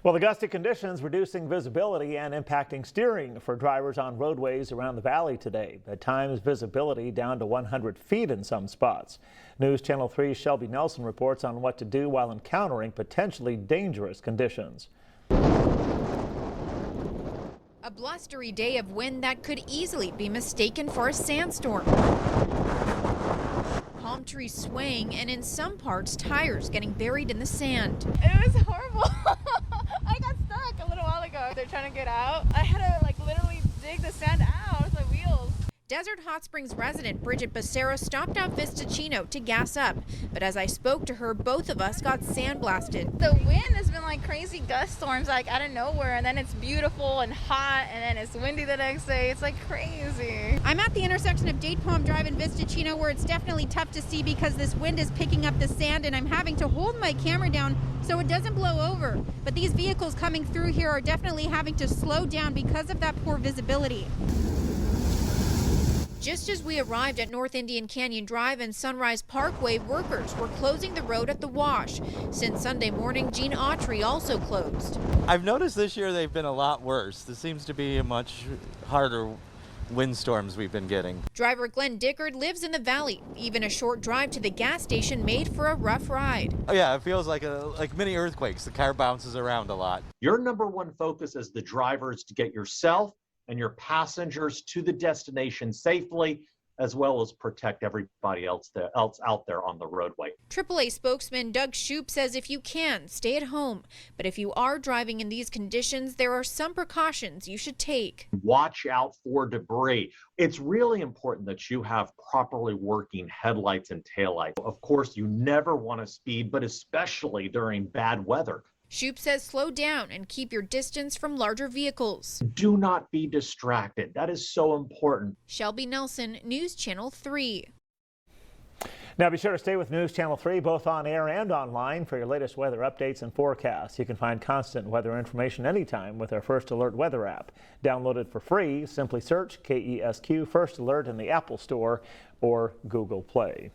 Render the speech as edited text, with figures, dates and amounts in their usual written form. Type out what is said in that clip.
Well, the gusty conditions reducing visibility and impacting steering for drivers on roadways around the valley today. At times, visibility down to 100 feet in some spots. News Channel 3's Shelby Nelson reports on what to do while encountering potentially dangerous conditions. A blustery day of wind that could easily be mistaken for a sandstorm. Palm trees swaying and in some parts tires getting buried in the sand. It was horrible. I got stuck a little while ago. They're trying to get out. I had to literally dig the sand out with the wheels. Desert Hot Springs resident Bridget Becerra stopped out Vista Chino to gas up, but as I spoke to her, both of us got sandblasted. The wind has been like crazy gust storms out of nowhere, and then it's beautiful and hot, and then it's windy the next day. It's like crazy. I'm at the intersection of Date Palm Drive and Vista Chino where it's definitely tough to see because this wind is picking up the sand and I'm having to hold my camera down so it doesn't blow over. But these vehicles coming through here are definitely having to slow down because of that poor visibility. Just as we arrived at North Indian Canyon Drive and Sunrise Parkway, workers were closing the road at the wash. Since Sunday morning, Gene Autry also closed. I've noticed this year they've been a lot worse. This seems to be a much harder windstorms we've been getting. Driver Glenn Dickard lives in the valley. Even a short drive to the gas station made for a rough ride. Oh yeah, it feels like mini earthquakes. The car bounces around a lot. Your number one focus as the driver is to get yourself and your passengers to the destination safely, as well as protect everybody else out there on the roadway. AAA spokesman Doug Shoup says if you can, stay at home. But if you are driving in these conditions, there are some precautions you should take. Watch out for debris. It's really important that you have properly working headlights and taillights. Of course, you never want to speed, but especially during bad weather. Shoup says slow down and keep your distance from larger vehicles. Do not be distracted. That is so important. Shelby Nelson, News Channel 3. Now be sure to stay with News Channel 3 both on air and online for your latest weather updates and forecasts. You can find constant weather information anytime with our First Alert weather app. Download it for free. Simply search KESQ First Alert in the Apple Store or Google Play.